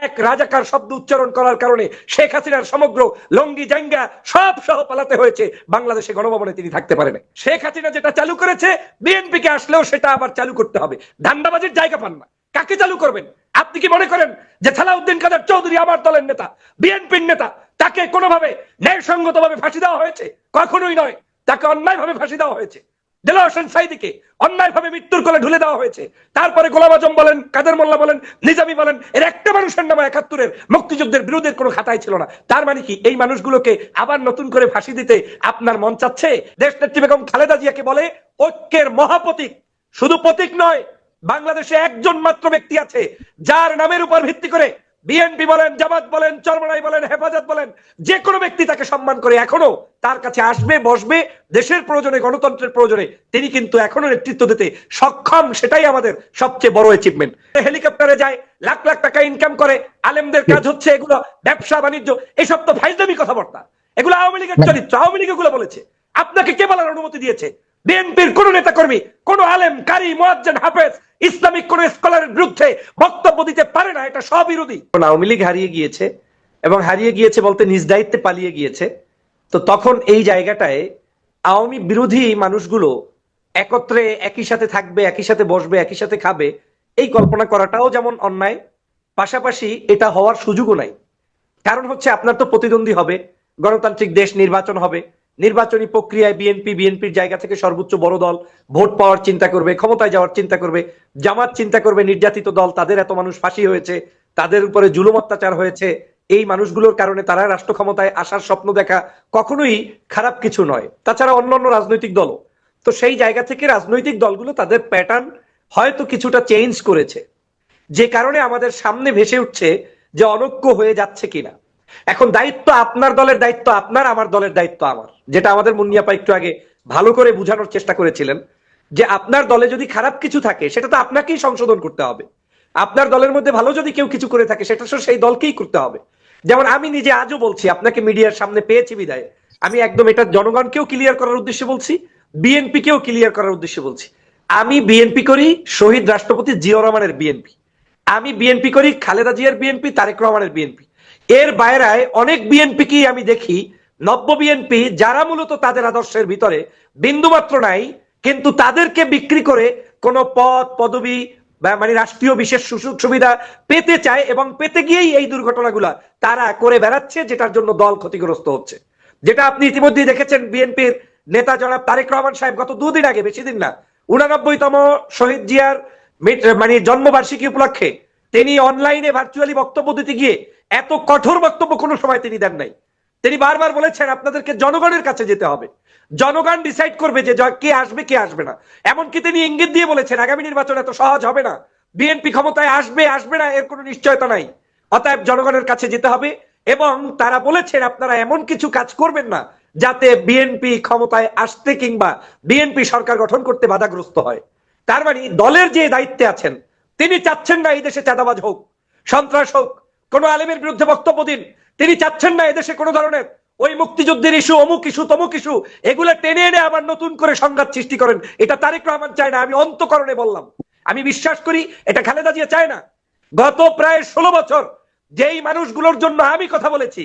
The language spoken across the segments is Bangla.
এক রাজাকার শব্দ উচ্চারণ করার কারণে শেখ হাসিনার সমগ্র লঙ্গি জাঙ্গা সব সহ পালাতে হয়েছে। বাংলাদেশে গণভবনে তিনি থাকতে পারেন। শেখ হাসিনা যেটা চালু করেছে বিএনপি কে আসলেও সেটা আবার চালু করতে হবে। ধান্দাবাজির জায়গা পান না। কাকে চালু করবেন? আপনি কি মনে করেন যে সালাউদ্দিন কাদের চৌধুরী আমার দলের নেতা, বিএনপির নেতা, তাকে কোনোভাবে ন্যায়সঙ্গতভাবে ফাঁসি দেওয়া হয়েছে? কখনোই নয়। তাকে অন্যায়ভাবে ফাঁসি দেওয়া হয়েছে। দেলোয়ার হোসেন সাঈদীকে অন্যায়ভাবে মৃত্যুর কোলে ঢুলে দেওয়া হয়েছে। তারপরে গোলাম আজম বলেন, কাদের মোল্লা বলেন, নিজামী বলেন, এর একটা মানুষের নামে ৭১-এর মুক্তিযুদ্ধের বিরোধের কোনো খাতায় ছিল না। তার মানে কি এই মানুষগুলোকে আবার নতুন করে ফাঁসি দিতে আপনার মন চাচ্ছে? দেশনেত্রী বেগম খালেদা জিয়াকে বলে ঐক্যের মহাপ্রতীক। শুধু প্রতীক নয়, বাংলাদেশে একজন মাত্র ব্যক্তি আছে যার নামের উপর ভিত্তি করে বিএনপি বলেন, জামাত বলেন, চরমনাই বলেন, হেফাজত বলেন, যে কোনো ব্যক্তি তাকে সম্মান করে এখনো তার কাছে আসবে, বসবে, দেশের প্রয়োজনে, গণতন্ত্রের প্রয়োজনে তিনি কিন্তু এখনো নেতৃত্ব দিতে সক্ষম। সেটাই আমাদের সবচেয়ে বড় অ্যাচিভমেন্ট। হেলিকপ্টারে যায়, লাখ লাখ টাকা ইনকাম করে, আলেমদের কাজ হচ্ছে এগুলো ব্যবসা বাণিজ্য, এসব তো ফাইজলামি কথাবার্তা। এগুলো আওয়ামী লীগের চরিত্র। আওয়ামী লীগ এগুলো বলেছে। আপনাকে কে বলার অনুমতি দিয়েছে? বিএনপির কোন নেতা কর্মী, কোন আলেম, কারি, মুয়াজ্জিন, হাফেজ, ইসলামিক কোন স্কলারের বিরুদ্ধে বক্তব্য দিতে পারে না। এটা স্ববিরোধী। আওয়ামী লীগ হারিয়ে গিয়েছে, এবং হারিয়ে গিয়েছে বলতে নিজ দায়িত্বে পালিয়ে গিয়েছে। তো তখন এই জায়গাটায় আওয়ামী বিরোধী মানুষগুলো একত্রে একই সাথে থাকবে, একই সাথে বসবে, একই সাথে খাবে, এই কল্পনা করাটাও যেমন অন্যায়, পাশাপাশি এটা হওয়ার সুযোগও নাই। কারণ হচ্ছে আপনার তো প্রতিদ্বন্দ্বী হবে, গণতান্ত্রিক দেশ, নির্বাচন হবে। নির্বাচনী প্রক্রিয়ায় বিএনপির জায়গা থেকে সর্বোচ্চ বড় দল, ভোট পাওয়ার চিন্তা করবে, ক্ষমতায় যাওয়ার চিন্তা করবে। জামাত চিন্তা করবে নির্যাতিত দল, তাদের এত মানুষ ফাঁসি হয়েছে, তাদের উপরে জুলুম অত্যাচার হয়েছে, এই মানুষগুলোর কারণে তারা রাষ্ট্র ক্ষমতায় আসার স্বপ্ন দেখা কখনোই খারাপ কিছু নয়। তাছাড়া অন্যান্য রাজনৈতিক দলও তো সেই জায়গা থেকে রাজনৈতিক দলগুলো তাদের প্যাটার্ন হয়তো কিছুটা চেঞ্জ করেছে, যে কারণে আমাদের সামনে ভেসে উঠছে যে অনৈক্য হয়ে যাচ্ছে কিনা। এখন দায়িত্ব আপনার দলের দায়িত্ব আপনার, আমার দলের দায়িত্ব আমার। যেটা আমাদের মুন্নিয়াপা একটু আগে ভালো করে বোঝানোর চেষ্টা করেছিলেন, যে আপনার দলে যদি খারাপ কিছু থাকে সেটা তো আপনাকেই সংশোধন করতে হবে। আপনার দলের মধ্যে ভালো যদি কেউ কিছু করে থাকে সেটা তো সেই দলকেই করতে হবে। যেমন আমি নিজে আজও বলছি, আপনাকে মিডিয়ার সামনে পেয়েছি বিদায় আমি একদম এটা জনগণকেও ক্লিয়ার করার উদ্দেশ্যে বলছি, বিএনপি কেও ক্লিয়ার করার উদ্দেশ্যে বলছি। আমি বিএনপি করি শহীদ রাষ্ট্রপতি জিয়াউর রহমানের বিএনপি, আমি বিএনপি করি খালেদা জিয়ার বিএনপি, তারেক রহমানের বিএনপি। এর বাইরে অনেক বিএনপি কি আমি দেখি নব্য বিএনপি যারা মূলত তাদের আদর্শের ভিতরে বিন্দুমাত্র নাই, কিন্তু তাদেরকে বিক্রি করে কোন পদ পদবি মানে রাষ্ট্রীয় বিশেষ সুযোগ সুবিধা পেতে চায়, এবং পেতে গিয়েই এই দুর্ঘটনাগুলা তারা করে বেড়াচ্ছে, যেটার জন্য দল ক্ষতিগ্রস্ত হচ্ছে। যেটা আপনি ইতিমধ্যেই দেখেছেন, বিএনপির নেতা জনাব তারেক রহমান সাহেব গত দুদিন আগে, বেশি দিন না, 89তম শহীদ জিয়ার মানে জন্মবার্ষিকী উপলক্ষে তিনি অনলাইনে ভার্চুয়ালি বক্তব্য দিতে গিয়ে এত কঠোর বক্তব্য কোনো সময় তিনি দেন নাই। তিনি বারবার বলেছেন আপনাদেরকে জনগণের কাছে যেতে হবে, জনগণ ডিসাইড করবে যে কে আসবে কে আসবে না। এমনকি তিনি ইঙ্গিত দিয়ে বলেছেন আগামী নির্বাচন এত সহজ হবে না, বিএনপি ক্ষমতায় আসবে আসবে না এর কোনো নিশ্চয়তা নাই, অতএব জনগণের কাছে যেতে হবে। এবং তারা বলেছেন আপনারা এমন কিছু কাজ করবেন না যাতে বিএনপি ক্ষমতায় আসতে কিংবা বিএনপি সরকার গঠন করতে বাধাগ্রস্ত হয়। তার মানে দলের যে দায়িত্বে আছেন তিনি চাচ্ছেন না এই দেশে চাঁদাবাজ হোক, সন্ত্রাস হোক, কোন আলেমের বিরুদ্ধে বক্তব্য দিন। তিনি চাচ্ছেন না এদেশে কোনো ধরনের ওই মুক্তিযুদ্ধের ইস্যু, অমুক ইস্যু, তমুক ইস্যু, এগুলো টেনে এনে আবার নতুন করে সংঘাত সৃষ্টি করেন। এটা তারেক রহমান চায় না, আমি অন্তঃকরণে বললাম। আমি বিশ্বাস করি এটা খালেদা জিয়া চায় না। গত প্রায় 16 বছর যেই মানুষগুলোর জন্য আমি কথা বলেছি,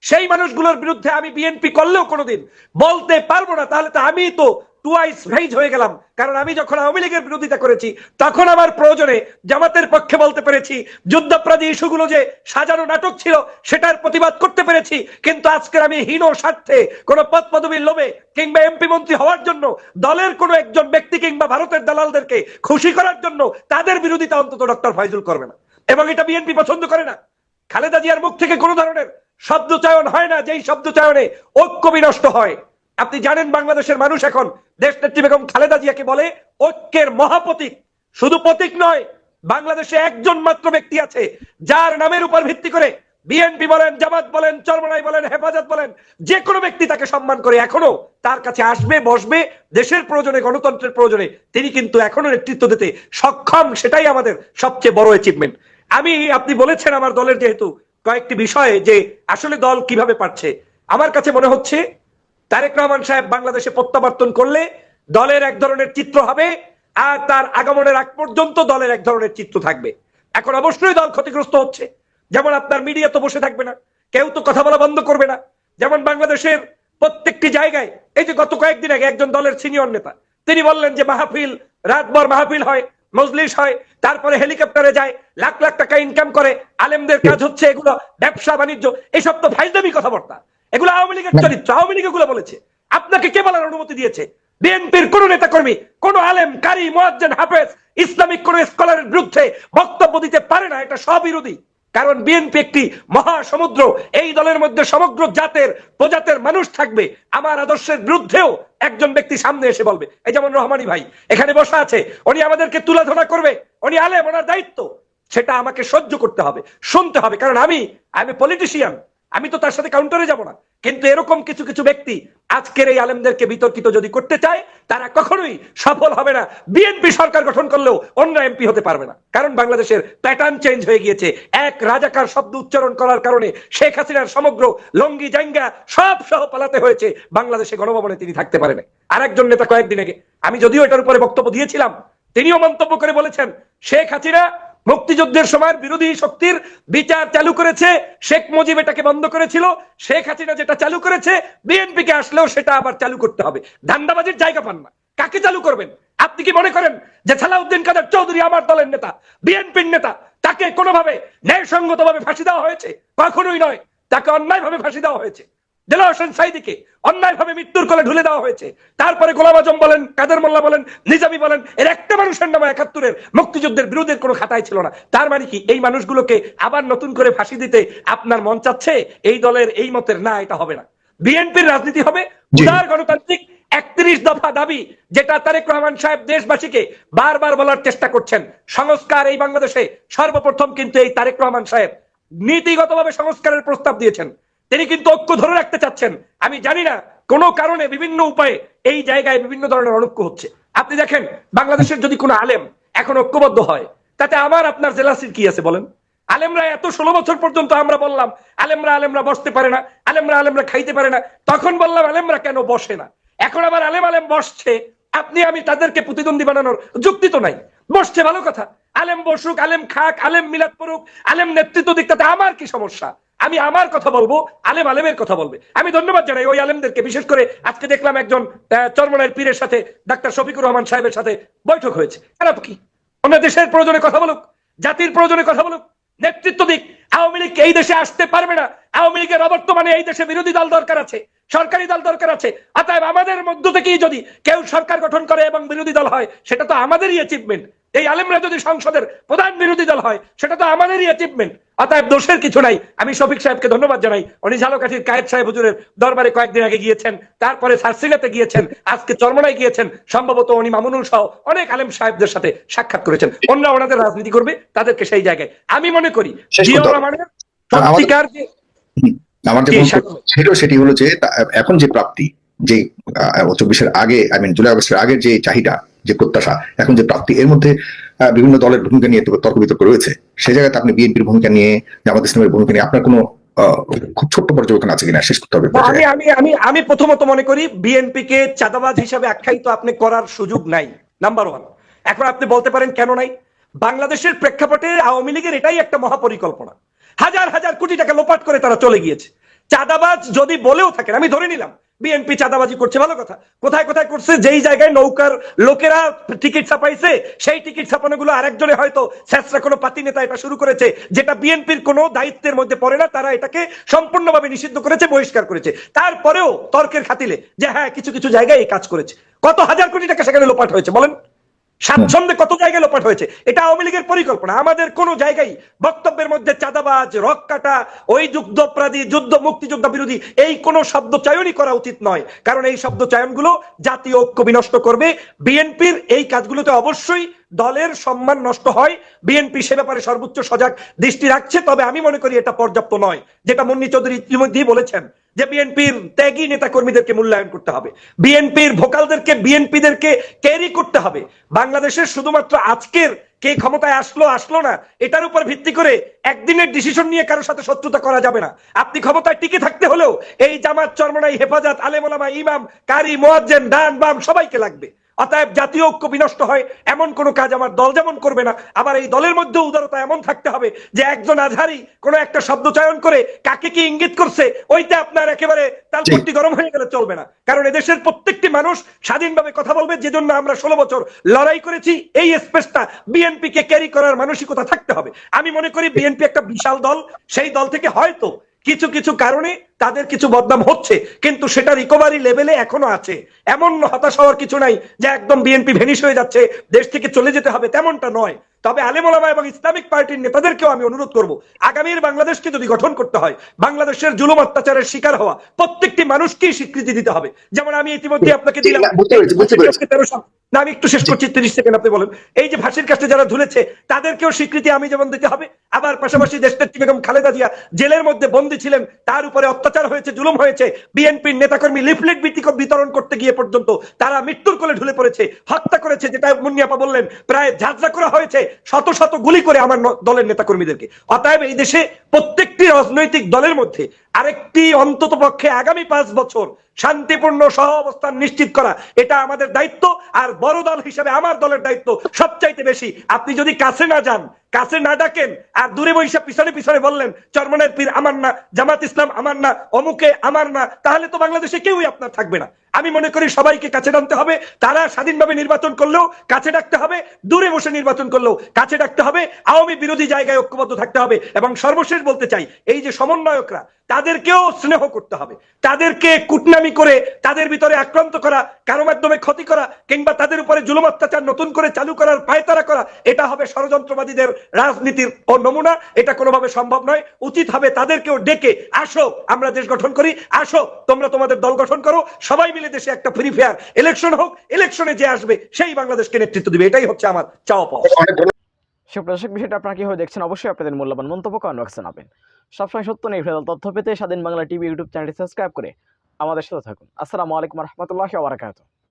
সেই মানুষগুলোর বিরুদ্ধে আমি বিএনপি করলেও কোনোদিন বলতে পারবো না। তাহলে তো আমি তো টুয়াইস ফেজ হয়ে গেলাম। কারণ আমি যখন আওয়ামী লীগের বিরোধিতা করেছি তখন আমার প্রয়োজনে জামাতের পক্ষে বলতে পেরেছি, যুদ্ধাপরাধী ইস্যুগুলো যে সাজানো নাটক ছিল সেটার প্রতিবাদ করতে পেরেছি। কিন্তু আজকের আমি হীন স্বার্থে কোন পদ পদবীর লোভে কিংবা এমপি মন্ত্রী হওয়ার জন্য দলের কোনো একজন ব্যক্তি কিংবা ভারতের দালালদেরকে খুশি করার জন্য তাদের বিরোধিতা অন্তত ডক্টর ফয়জুল করবে না, এবং এটা বিএনপি পছন্দ করে না। খালেদা জিয়ার মুখ থেকে কোনো ধরনের শব্দ চয়ন হয় না যেই শব্দ চয়নে ঐক্য বিনষ্ট হয়। আপনি জানেন বাংলাদেশের মানুষ এখন দেশনেত্রী বেগম খালেদা জিয়াকে বলে ঐক্যের মহাপ্রতীক। শুধু প্রতীক নয়, বাংলাদেশে একজন মাত্র ব্যক্তি আছে যার নামের উপর ভিত্তি করে বিএনপি বলেন, জামাত বলেন, চরমনাই বলেন, হেফাজত বলেন, যে কোনো ব্যক্তি তাকে সম্মান করে এখনো তার কাছে আসবে, বসবে, দেশের প্রয়োজনে, গণতন্ত্রের প্রয়োজনে তিনি কিন্তু এখনো নেতৃত্ব দিতে সক্ষম। সেটাই আমাদের সবচেয়ে বড় অ্যাচিভমেন্ট। আপনি বলেছেন আমার দলের যেহেতু কয়েকটি বিষয়ে যে আসলে দল কিভাবে পারছে, আমার কাছে মনে হচ্ছে তারেক রহমান সাহেব বাংলাদেশে প্রত্যাবর্তন করলে দলের এক ধরনের চিত্র হবে, আর তার আগমনের আগ পর্যন্ত দলের এক ধরনের চিত্র থাকবে। এখন অবশ্যই দল ক্ষতিগ্রস্ত হচ্ছে, যেমন আপনার মিডিয়া তো বসে থাকবে না, কেউ তো কথা বলা বন্ধ করবে না। যেমন বাংলাদেশের প্রত্যেকটি জায়গায়, এই যে গত কয়েকদিন আগে একজন দলের সিনিয়র নেতা তিনি বললেন যে মাহফিল, রাতভর মাহফিল হয়, মজলিস হয়, তারপরে হেলিকপ্টারে যায়, লাখ লাখ টাকা ইনকাম করে, আলেমদের কাজ হচ্ছে এগুলো ব্যবসা বাণিজ্য। এসব তো ফাইজলামি কথাবার্তা, এগুলো আওয়ামী লীগের চরিত্র, আওয়ামী লীগ এগুলো বলেছে। আপনাকে কে বলার অনুমতি দিয়েছে? বিএনপির কোন নেতা কর্মী, কোন আলেম, কারি, মুয়াজ্জিন, হাফেজ, ইসলামিক কোন স্কলারের বিরুদ্ধে বক্তব্য দিতে পারে না। এটা স্ববিরোধী। কারণ বিএনপি একটি মহাসমুদ্র, এই দলের মধ্যে সমগ্র জাতের প্রজাতের মানুষ থাকবে। আমার আদর্শের বিরুদ্ধেও একজন ব্যক্তি সামনে এসে বলবে, এই যেমন রহমানী ভাই এখানে বসা আছে, উনি আমাদেরকে তুলাধনা করবে, উনি আলেম, ওনার দায়িত্ব, সেটা আমাকে সহ্য করতে হবে, শুনতে হবে। কারণ আমি পলিটিশিয়ান, আমি তো তার সাথে কাউন্টারে যাব না। কিন্তু এরকম কিছু কিছু ব্যক্তি আজকের এই আলেমদেরকে বিতর্কিত যদি করতে চায়, তারা কখনোই সফল হবে না। বিএনপি সরকার গঠন করলেও অন্য এমপি হতে পারবে না। কারণ বাংলাদেশের প্যাটার্ন চেঞ্জ হয়ে গিয়েছে। এক রাজাকার শব্দ উচ্চারণ করার কারণে শেখ হাসিনার সমগ্র লঙ্গি জাঙ্গা সব সহ পালাতে হয়েছে। বাংলাদেশে গণভবনে তিনি থাকতে পারেন। আরেকজন নেতা কয়েকদিন আগে, আমি যদিও এটার উপরে বক্তব্য দিয়েছিলাম, তিনিও মন্তব্য করে বলেছেন শেখ হাসিনা মুক্তিযুদ্ধের সময় বিরোধী শক্তির বিচার চালু করেছে, শেখ মুজিব এটাকে বন্ধ করেছিল, শেখ হাসিনা যেটা চালু করেছে বিএনপি কে আসলেও সেটা আবার চালু করতে হবে। ধান্দাবাজির জায়গা পান না। কাকে চালু করবেন? আপনি কি মনে করেন যে সালাউদ্দিন কাদের চৌধুরী আমার দলের নেতা, বিএনপির নেতা, তাকে কোনোভাবে ন্যায়সঙ্গতভাবে ফাঁসি দেওয়া হয়েছে? কখনোই নয়। তাকে অন্যায়ভাবে ফাঁসি দেওয়া হয়েছে। দেলোয়ার হোসেন সাঈদীকে অন্যায়ভাবে মৃত্যুর কোলে ঢুলে দেওয়া হয়েছে। তারপরে গোলাম আজম বলেন, কাদের মোল্লা বলেন, নিজামী বলেন, এর একটা মানুষের নামে ৭১-এর মুক্তিযুদ্ধের বিরোধের কোনো খাতায় ছিল না। তার মানে কি এই মানুষগুলোকে আবার নতুন করে ফাঁসি দিতে আপনার মন চাচ্ছে? এই দলের এই মতের না, এটা হবে না। বিএনপির রাজনীতি হবে উদার গণতান্ত্রিক ৩১ দফা দাবি, যেটা তারেক রহমান সাহেব দেশবাসীকে বারবার বলার চেষ্টা করছেন। সংস্কার এই বাংলাদেশে সর্বপ্রথম কিন্তু এই তারেক রহমান সাহেব নীতিগতভাবে সংস্কারের প্রস্তাব দিয়েছেন। তিনি কিন্তু ঐক্য ধরে রাখতে চাচ্ছেন। আমি জানি না কোন কারণে বিভিন্ন উপায়ে এই জায়গায় বিভিন্ন ধরনের অনৈক্য হচ্ছে। আপনি দেখেন বাংলাদেশের যদি কোনো আলেম এখন ঐক্যবদ্ধ হয়, তাতে আমার আপনার জেলাসির কি আছে বলেন? আলেমরা এত ১৬ বছর পর্যন্ত আমরা বললাম আলেমরা বসতে পারে না, আলেমরা খাইতে পারে না। তখন বললাম আলেমরা কেন বসে না? এখন আবার আলেম বসছে। আপনি আমি তাদেরকে প্রতিদ্বন্দ্বী বানানোর যুক্তি তো নাই। বসছে ভালো কথা, আলেম বসুক, আলেম খাক, আলেম মিলাদ পড়ুক, আলেম নেতৃত্ব দিক, তাতে আমার কি সমস্যা? আমি আমার কথা বলবো, আলেমের কথা বলবে। আমি ধন্যবাদ জানাই ওই আলেমদেরকে। বিশেষ করে আজকে দেখলাম একজন চরমনাইয়ের পীরের সাথে ডাক্তার শফিকুর রহমান সাহেবের সাথে বৈঠক হয়েছে। খারাপ কি? অন্য দেশের প্রয়োজনে কথা বলুক, জাতির প্রয়োজনে কথা বলুক, নেতৃত্ব দিক। আওয়ামী লীগ এই দেশে আসতে পারবে না। আওয়ামী লীগের অবর্তমানে এই দেশে বিরোধী দল দরকার আছে, সরকারি দল দরকার আছে। অতএব আমাদের মধ্য থেকেই যদি কেউ সরকার গঠন করে এবং বিরোধী দল হয়, সেটা তো আমাদেরই অ্যাচিভমেন্ট। এই আলেমরা যদি সংসদের প্রধান বিরোধী দল হয়, সেটা তো আমাদেরই অ্যাচিভমেন্ট। অতএব দোষের কিছু নাই। আমি শফিক সাহেবকে ধন্যবাদ জানাই। উনি ঝালকাঠির কায়েদ সাহেব হুজুরের দরবারে কয়েকদিন আগে গিয়েছেন, তারপরে সারসিঙ্গাতে গিয়েছেন, আজকে চরমনায় গিয়েছেন। সম্ভবত উনি মামুনুল সহ অনেক আলেম সাহেবদের সাথে সাক্ষাৎ করেছেন। অন্য ওনাদের রাজনীতি করবে, তাদেরকে সেই জায়গায় আমি মনে করি জিয়াউর রহমানের সত্যিকার যে আমার যে সেটি হলো যে এখন যে প্রাপ্তি, যে ২৪-এর আগে, জুলাই আগস্টের আগের যে চাহিদা, যে প্রত্যাশা, এখন যে প্রাপ্তি, এর মধ্যে বিভিন্ন দলের ভূমিকা নিয়ে তর্ক বিতর্ক রয়েছে। সেই জায়গাতে আপনি বিএনপির ভূমিকা নিয়ে, জামাত ইসলামের ভূমিকা নিয়ে আপনার কোনো খুব ছোট্ট পর্যবেক্ষণ আছে কিনা শেষ করতে হবে? আমি প্রথমত মনে করি বিএনপি কে চাঁদাবাজ হিসাবে আখ্যায়িত আপনি করার সুযোগ নাই, নাম্বার 1। এখন আপনি বলতে পারেন কেন নাই? বাংলাদেশের প্রেক্ষাপটে আওয়ামী লীগের এটাই একটা মহাপরিকল্পনা। হাজার হাজার কোটি টাকা লোপাট করে তারা চলে গিয়েছে। চাঁদাবাজ যদি বলেও থাকেন, আমি ধরে নিলাম বিএনপি চাঁদাবাজি করছে, ভালো কথা। কোথায় কোথায় করছে? যেই জায়গায় নৌকার লোকেরা টিকিট ছাপাইছে, সেই টিকিট ছাপানো গুলো আরেকজনে হয়তো শেষরা কোনো পাতি নেতা এটা শুরু করেছে, যেটা বিএনপির কোনো দায়িত্বের মধ্যে পড়ে না। তারা এটাকে সম্পূর্ণভাবে নিষিদ্ধ করেছে, বহিষ্কার করেছে। তারপরেও তর্কের খাতিলে যে হ্যাঁ কিছু কিছু জায়গায় এই কাজ করেছে। কত হাজার কোটি টাকা সেখানে লোপাট হয়েছে বলেন? স্বাচ্ছন্দ্যে কত জায়গায় লোপাট হয়েছে? এটা আওয়ামী লীগের পরিকল্পনা। আমাদের কোন জায়গায় বক্তব্যের মধ্যে চাঁদাবাজ, রক কাটা, ওই যুদ্ধপরাধী, যুদ্ধ মুক্তিযোদ্ধা বিরোধী এই কোন শব্দ চয়নই করা উচিত নয়। কারণ এই শব্দ চয়নগুলো জাতীয় ঐক্য বিনষ্ট করবে। বিএনপির এই কাজগুলোতে অবশ্যই দলের সম্মান নষ্ট হয়। বিএনপি সে ব্যাপারে সর্বোচ্চ সজাগ দৃষ্টি রাখছে। তবে আমি মনে করি এটা পর্যাপ্ত নয়। যেটা মুন্নী চৌধুরী ইতিমধ্যেই বলেছেন যে বিএনপির ত্যাগী নেতা কর্মীদেরকে মূল্যায়ন করতে হবে, বিএনপির ভোকালদেরকে, বিএনপিদেরকে ক্যারি করতে হবে। বাংলাদেশের শুধুমাত্র আজকের কে ক্ষমতায় আসলো না এটার উপর ভিত্তি করে একদিনের ডিসিশন নিয়ে কারোর সাথে শত্রুতা করা যাবে না। আপনি ক্ষমতায় টিকে থাকতে হলেও এই জামাত, চরমনাই, হেফাজত, আলেম ওলামা, ইমাম, কারি, মুয়াজ্জিন, ডান বাম সবাইকে লাগবে। অতএব জাতীয় ঐক্য বিনষ্ট হয় এমন কোন কাজ আমার দল যেমন করবে না, আবার এই দলের মধ্যে উদারতা এমন থাকতে হবে যে একজন আজহারি কোন একটা শব্দ চয়ন করে কাকে কি ইঙ্গিত করছে ওইটা আপনার একেবারে তালপট্টি গরম হয়ে গেলে চলবে না। কারণ এদেশের প্রত্যেকটি মানুষ স্বাধীনভাবে কথা বলবে, যে জন্য আমরা 16 বছর লড়াই করেছি। এই স্পেসটা বিএনপি কে ক্যারি করার মানসিকতা থাকতে হবে। আমি মনে করি বিএনপি একটা বিশাল দল, সেই দল থেকে হয়তো কিছু কিছু কারণে তাদের কিছু বদনাম হচ্ছে, কিন্তু সেটা রিকভারি লেভেলে এখনো আছে। এমন হতাশ হওয়ার কিছু নাই যে একদম বিএনপি ভেনিশ হয়ে যাচ্ছে, দেশ থেকে চলে যেতে হবে, তেমনটা নয়। তবে আলেম ওলামা এবং ইসলামিক পার্টির নেতাদেরকেও আমি অনুরোধ করব, আগামীর বাংলাদেশকে যদি গঠন করতে হয়, বাংলাদেশের জুলুম অত্যাচারের শিকার হওয়া প্রত্যেকটি মানুষকেই স্বীকৃতি দিতে হবে। যেমন আমি ইতিমধ্যে আপনাকে দিলাম, না আমি একটু শেষ করছি, 30 সেকেন্ড আপনি বলেন। এই যে ফাঁসির কাছে যারা ঝুলেছে তাদেরকেও স্বীকৃতি আমি যেমন দিতে হবে, আবার পাশাপাশি দেশনেত্রী বেগম খালেদা জিয়া জেলের মধ্যে বন্দী ছিলেন, তার উপরে অত্যাচার হয়েছে, জুলুম হয়েছে, বিএনপির নেতাকর্মী লিফলেট বিতরণ করতে গিয়ে পর্যন্ত তারা মৃত্যুর কোলে ঢুলে পড়েছে, হত্যা করেছে, যেটা মুন্নিয়াপা বললেন প্রায় ঝাঁঝরা করা হয়েছে শত শত গুলি করে আমার দলের নেতাকর্মীদেরকে। অতএব এই দেশে প্রত্যেকটি রাজনৈতিক দলের মধ্যে আরেকটি অন্তত পক্ষে আগামী 5 বছর শান্তিপূর্ণ সহ অবস্থান নিশ্চিত করা, এটা আমাদের দায়িত্ব। আর বড় দল হিসেবে আমার দলের দায়িত্ব সবচাইতে বেশি। আপনি যদি কাছে না যান, কাছে না ডাকেন, আর দূরে বৈশা পিছনে পিছনে বললেন চরমনের পীর আমার না, জামাত ইসলাম আমার না, অমুকে আমার না, তাহলে তো বাংলাদেশে কেউই আপনার থাকবে না। আমি মনে করি সবাইকে কাছে টানতে হবে, তারা স্বাধীনভাবে নির্বাচন করলেও কাছে ডাকতে হবে, দূরে বসে নির্বাচন করলেও কাছে ডাকতে হবে, আওয়ামী বিরোধী জায়গায় ঐক্যবদ্ধ থাকতে হবে। এবং সর্বশেষ বলতে চাই, এই যে সমন্বয়করা, তাদেরকেও স্নেহ করতে হবে। তাদেরকে কুটনামি করে তাদের ভিতরে আক্রান্ত করা, কারো মাধ্যমে ক্ষতি করা, কিংবা তাদের উপরে জুলুম অত্যাচার নতুন করে চালু করার পায়তারা করা, এটা হবে ষড়যন্ত্রবাদীদের রাজনীতির নমুনা। এটা কোনোভাবে সম্ভব নয়। উচিত হবে তাদেরকেও ডেকে, আসো আমরা দেশ গঠন করি, আসো তোমরা তোমাদের দল গঠন করো, সবাই মিলে দেশে একটা ফ্রি ফেয়ার ইলেকশন হোক, ইলেকশনে যে আসবে সেই বাংলাদেশকে নেতৃত্ব দিবে। এটাই হচ্ছে আমার চাওয়া পাওয়া। সুপ্রদর্শক, বিষয়টা আপনারা কিভাবে দেখছেন অবশ্যই আপনাদের মূল্যবান মন্তব্য কমেন্ট বক্সে জানাবেন। সবসময় সত্য নির্ভেজাল তথ্য পেতে স্বাধীন বাংলা টিভি ইউটিউব চ্যানেলটি সাবস্ক্রাইব করে আমাদের সাথে থাকুন। আসসালামু আলাইকুম রহমতুল্লাহি ওয়া বারাকাতুহু।